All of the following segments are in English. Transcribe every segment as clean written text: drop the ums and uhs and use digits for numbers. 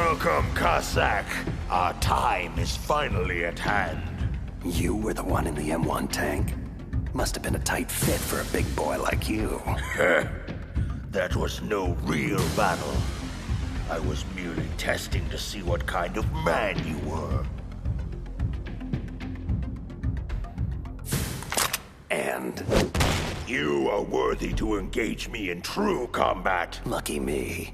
Welcome, Cossack. Our time is finally at hand. You were the one in the M1 tank? Must have been a tight fit for a big boy like you. That was no real battle. I was merely testing to see what kind of man you were. And You are worthy to engage me in true combat. lucky me.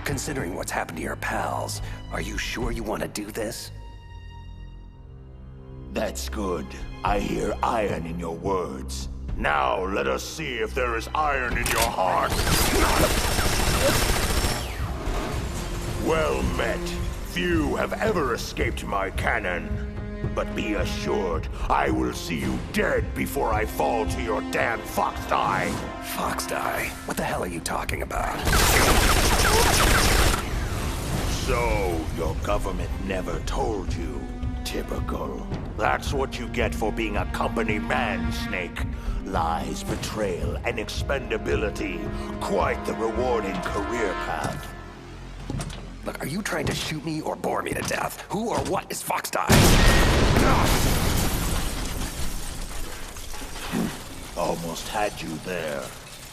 Considering what's happened to your pals, are you sure you want to do this? That's good. I hear iron in your words. Now let us see if there is iron in your heart. Well met. Few have ever escaped my cannon. But be assured, I will see you dead before I fall to your damn fox die. Fox die? What the hell are you talking about? So, your government never told you. Typical. That's what you get for being a company man, Snake. Lies, betrayal, and expendability. Quite the rewarding career path. Look, are you trying to shoot me or bore me to death? Who or what is Fox die? Almost had you there.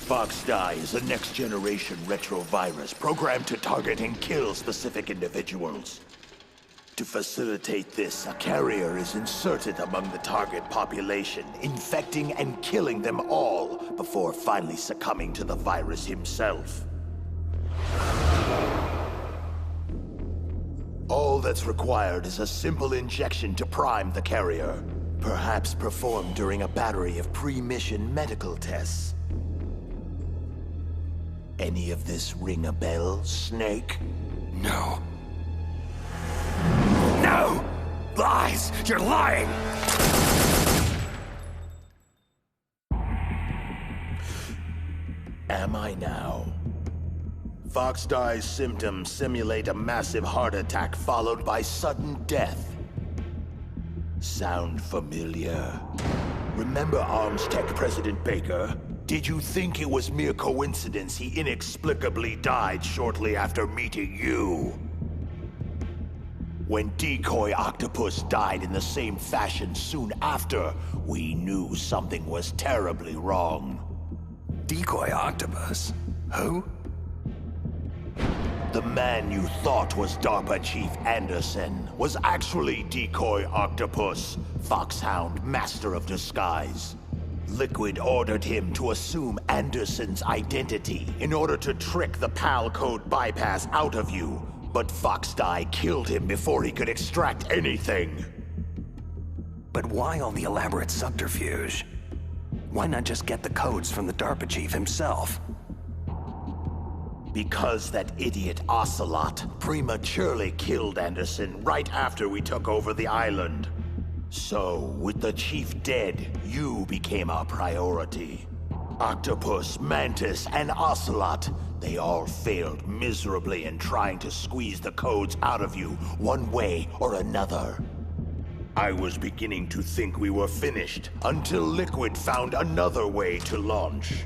FoxDie is a next-generation retrovirus programmed to target and kill specific individuals. To facilitate this, a carrier is inserted among the target population, infecting and killing them all before finally succumbing to the virus himself. All that's required is a simple injection to prime the carrier, perhaps performed during a battery of pre-mission medical tests. Any of this ring a bell, Snake? No. No! Lies! You're lying! Am I now? FoxDie's symptoms simulate a massive heart attack followed by sudden death. Sound familiar? Remember Armstech President Baker? Did you think it was mere coincidence he inexplicably died shortly after meeting you? When Decoy Octopus died in the same fashion soon after, we knew something was terribly wrong. Decoy Octopus? Who? The man you thought was DARPA Chief Anderson was actually Decoy Octopus, Foxhound Master of Disguise. Liquid ordered him to assume Anderson's identity in order to trick the PAL code bypass out of you, but FoxDie killed him before he could extract anything. But why all the elaborate subterfuge? Why not just get the codes from the DARPA chief himself? Because that idiot Ocelot prematurely killed Anderson right after we took over the island. So, with the chief dead, you became our priority. Octopus, Mantis, and Ocelot, they all failed miserably in trying to squeeze the codes out of you one way or another. I was beginning to think we were finished until Liquid found another way to launch.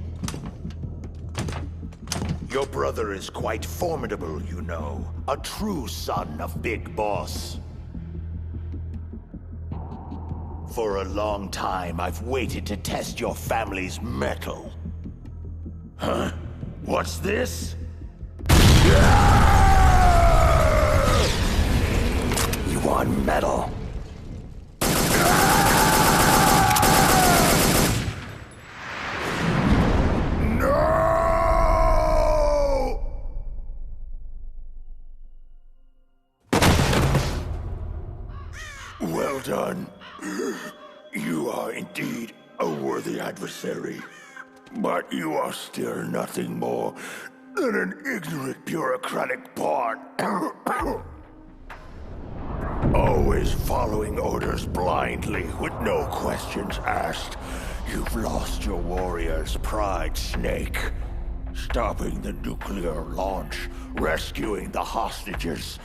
Your brother is quite formidable, you know. A true son of Big Boss. For a long time, I've waited to test your family's mettle. Huh? What's this? You want metal? Well done. You are indeed a worthy adversary. But you are still nothing more than an ignorant bureaucratic pawn. Always following orders blindly with no questions asked. You've lost your warrior's pride, Snake. Stopping the nuclear launch, rescuing the hostages.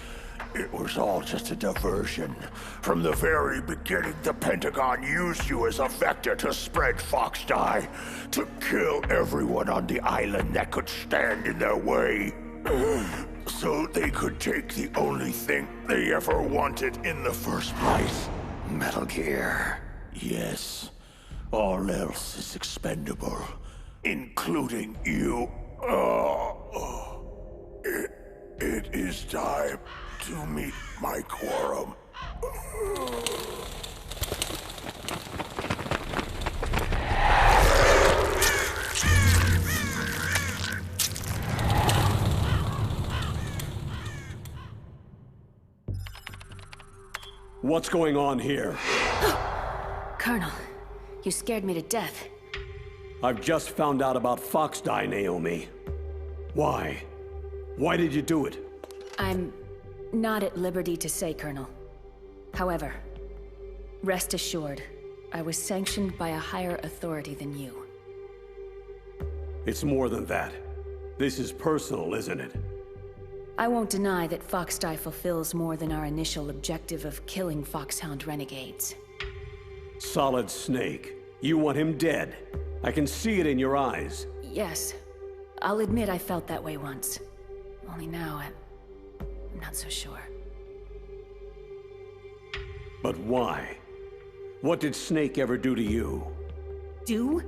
It was all just a diversion. From the very beginning, the Pentagon used you as a vector to spread FoxDie, to kill everyone on the island that could stand in their way. so they could take the only thing they ever wanted in the first place. Metal Gear. Yes. All else is expendable, including you. It is time to meet my quorum. What's going on here? Colonel, you scared me to death. I've just found out about Foxdie, Naomi. Why? Why did you do it? I'm not at liberty to say, Colonel. However, rest assured, I was sanctioned by a higher authority than you. It's more than that. This is personal, isn't it? I won't deny that Foxdie fulfills more than our initial objective of killing Foxhound renegades. Solid Snake. You want him dead. I can see it in your eyes. Yes. I'll admit I felt that way once. Only now, I'm not so sure. But why? What did Snake ever do to you? Do?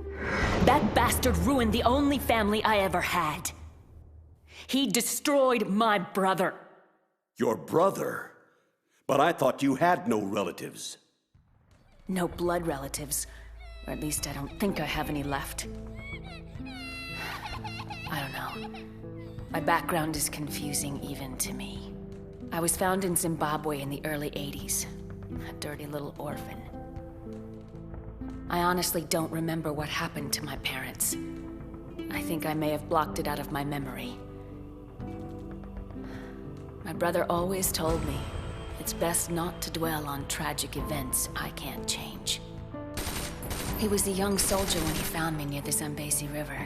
That bastard ruined the only family I ever had. He destroyed my brother. Your brother? But I thought you had no relatives. No blood relatives. Or at least I don't think I have any left. I don't know. My background is confusing even to me. I was found in Zimbabwe in the early 80s. A dirty little orphan. I honestly don't remember what happened to my parents. I think I may have blocked it out of my memory. My brother always told me, it's best not to dwell on tragic events I can't change. He was a young soldier when he found me near the Zambezi River.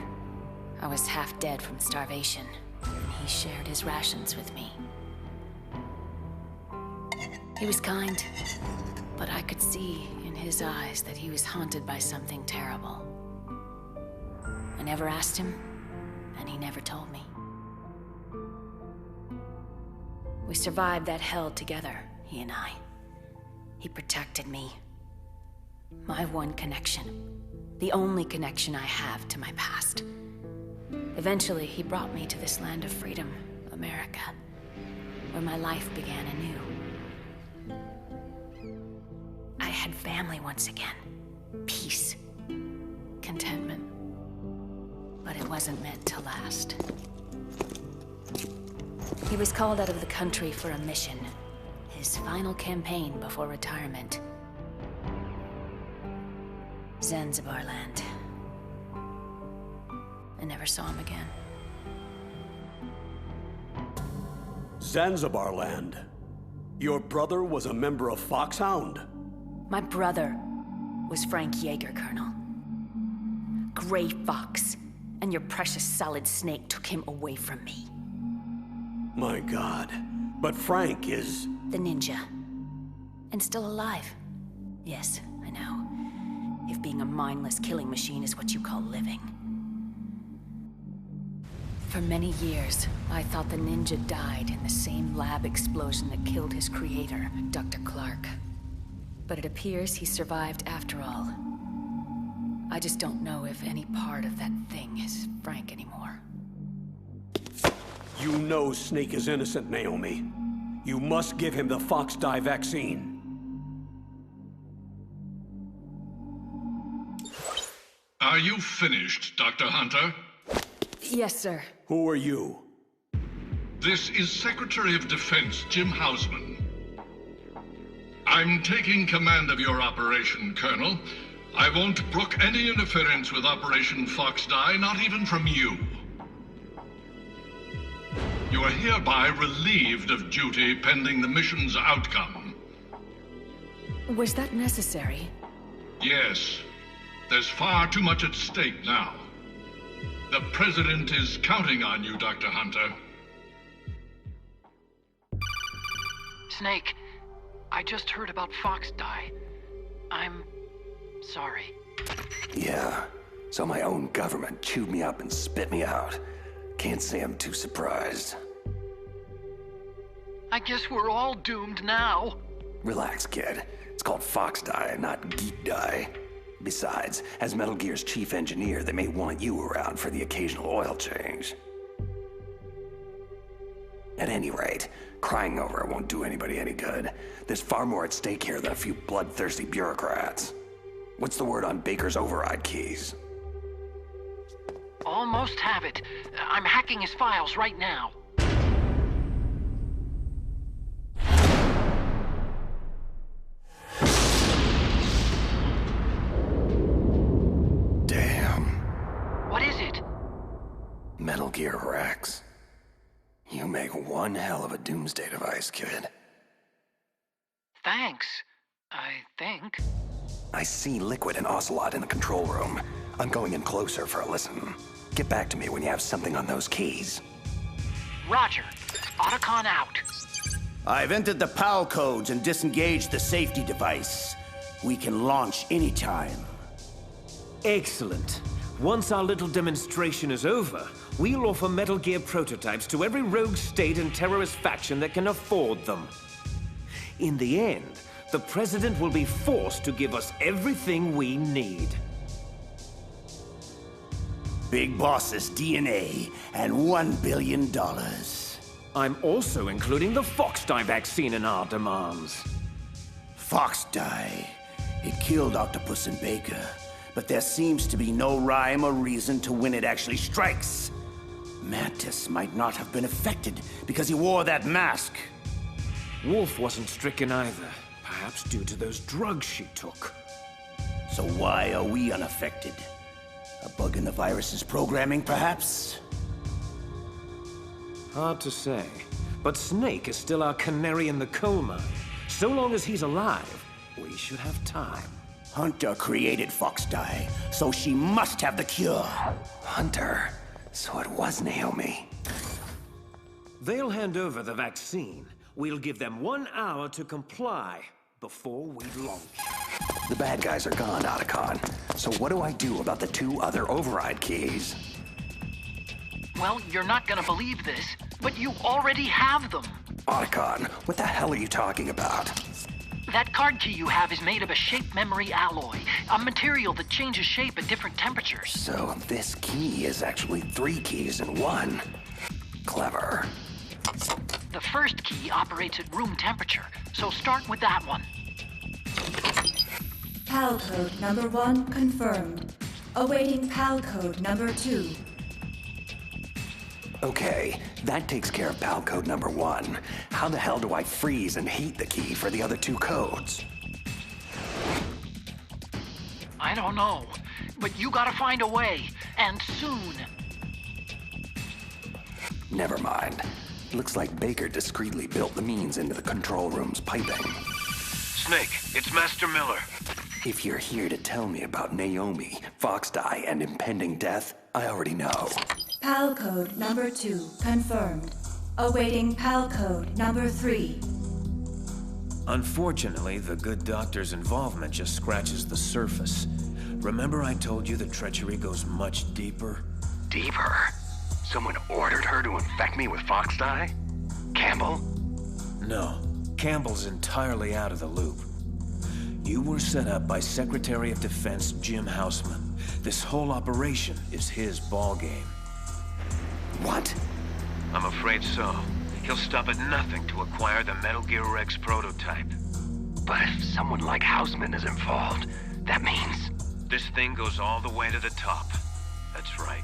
I was half dead from starvation, and he shared his rations with me. He was kind, but I could see in his eyes that he was haunted by something terrible. I never asked him, and he never told me. We survived that hell together, he and I. He protected me. My one connection. The only connection I have to my past. Eventually, he brought me to this land of freedom, America, where my life began anew. I had family once again. Peace. Contentment. But it wasn't meant to last. He was called out of the country for a mission. His final campaign before retirement. Zanzibar land. I never saw him again. Zanzibar land? Your brother was a member of Foxhound? My brother was Frank Yeager, Colonel. Gray Fox. And your precious Solid Snake took him away from me. My God. But Frank is... The ninja. And still alive. Yes, I know. If being a mindless killing machine is what you call living. For many years, I thought the ninja died in the same lab explosion that killed his creator, Dr. Clark. But it appears he survived after all. I just don't know if any part of that thing is Frank anymore. You know Snake is innocent, Naomi. You must give him the Foxdie vaccine. Are you finished, Dr. Hunter? Yes, sir. Who are you? This is Secretary of Defense Jim Hausman. I'm taking command of your operation, Colonel. I won't brook any interference with Operation Foxdie, not even from you. You are hereby relieved of duty pending the mission's outcome. Was that necessary? Yes. There's far too much at stake now. The President is counting on you, Dr. Hunter. Snake, I just heard about Foxdie. I'm sorry. Yeah, so my own government chewed me up and spit me out. Can't say I'm too surprised. I guess we're all doomed now. Relax, kid. It's called Fox Die, not Geek Die. Besides, as Metal Gear's chief engineer, they may want you around for the occasional oil change. At any rate, crying over it won't do anybody any good. There's far more at stake here than a few bloodthirsty bureaucrats. What's the word on Baker's override keys? Almost have it. I'm hacking his files right now. Damn. What is it? Metal Gear Rex. You make one hell of a doomsday device, kid. Thanks, I think. I see Liquid and Ocelot in the control room. I'm going in closer for a listen. Get back to me when you have something on those keys. Roger. Otacon out. I've entered the PAL codes and disengaged the safety device. We can launch anytime. Excellent. Once our little demonstration is over, we'll offer Metal Gear prototypes to every rogue state and terrorist faction that can afford them. In the end, the President will be forced to give us everything we need. Big Boss's DNA and $1 billion. I'm also including the Fox Die vaccine in our demands. Fox Die. It killed Octopus and Baker, but there seems to be no rhyme or reason to when it actually strikes. Mantis might not have been affected because he wore that mask. Wolf wasn't stricken either, perhaps due to those drugs she took. So why are we unaffected? A bug in the virus's programming, perhaps? Hard to say, but Snake is still our canary in the coal mine. So long as he's alive, we should have time. Hunter created Fox Die, so she must have the cure. Hunter. So it was Naomi. They'll hand over the vaccine. We'll give them 1 hour to comply before we launch. The bad guys are gone, Otacon. So what do I do about the 2 other override keys? Well, you're not gonna believe this, but you already have them. Otacon, what the hell are you talking about? That card key you have is made of a shape memory alloy, a material that changes shape at different temperatures. So this key is actually 3 keys in one. Clever. The first key operates at room temperature, so start with that one. PAL code number 1 confirmed. Awaiting PAL code number 2. Okay, that takes care of PAL code number 1. How the hell do I freeze and heat the key for the other 2 codes? I don't know, but you gotta find a way, and soon. Never mind. Looks like Baker discreetly built the means into the control room's piping. Snake, it's Master Miller. If you're here to tell me about Naomi, Fox Die, and impending death, I already know. PAL code number 2 confirmed. Awaiting PAL code number 3. Unfortunately, the good doctor's involvement just scratches the surface. Remember I told you the treachery goes much deeper? Deeper? Someone ordered her to infect me with Fox Die? Campbell? No, Campbell's entirely out of the loop. You were set up by Secretary of Defense Jim Houseman. This whole operation is his ballgame. What? I'm afraid so. He'll stop at nothing to acquire the Metal Gear Rex prototype. But if someone like Houseman is involved, that means... This thing goes all the way to the top. That's right.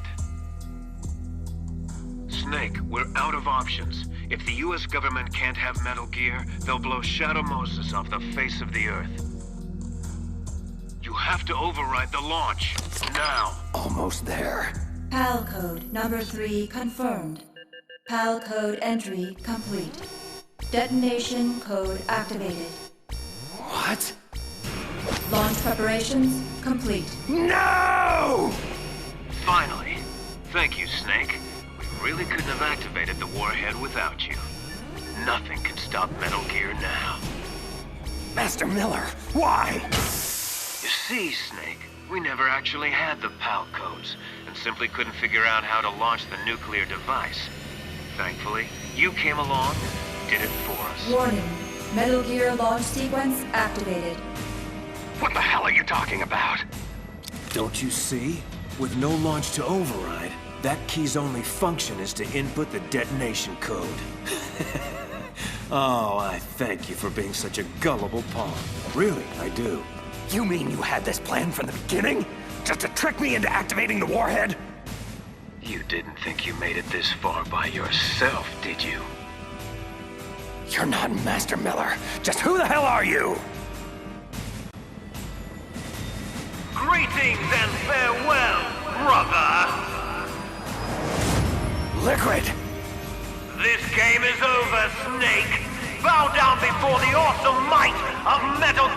Snake, we're out of options. If the US government can't have Metal Gear, they'll blow Shadow Moses off the face of the Earth. You have to override the launch. Now. Almost there. PAL code number 3 confirmed. PAL code entry complete. Detonation code activated. What? Launch preparations complete. No! Finally. Thank you, Snake. We really couldn't have activated the warhead without you. Nothing can stop Metal Gear now. Master Miller, why? You see, Snake, we never actually had the PAL codes, and simply couldn't figure out how to launch the nuclear device. Thankfully, you came along, did it for us. Warning. Metal Gear launch sequence activated. What the hell are you talking about? Don't you see? With no launch to override, that key's only function is to input the detonation code. Oh, I thank you for being such a gullible pawn. Really, I do. You mean you had this plan from the beginning? Just to trick me into activating the warhead? You didn't think you made it this far by yourself, did you? You're not Master Miller. Just who the hell are you? Greetings and farewell, brother! Liquid! This game is over, Snake! Bow down before the awesome might of Metal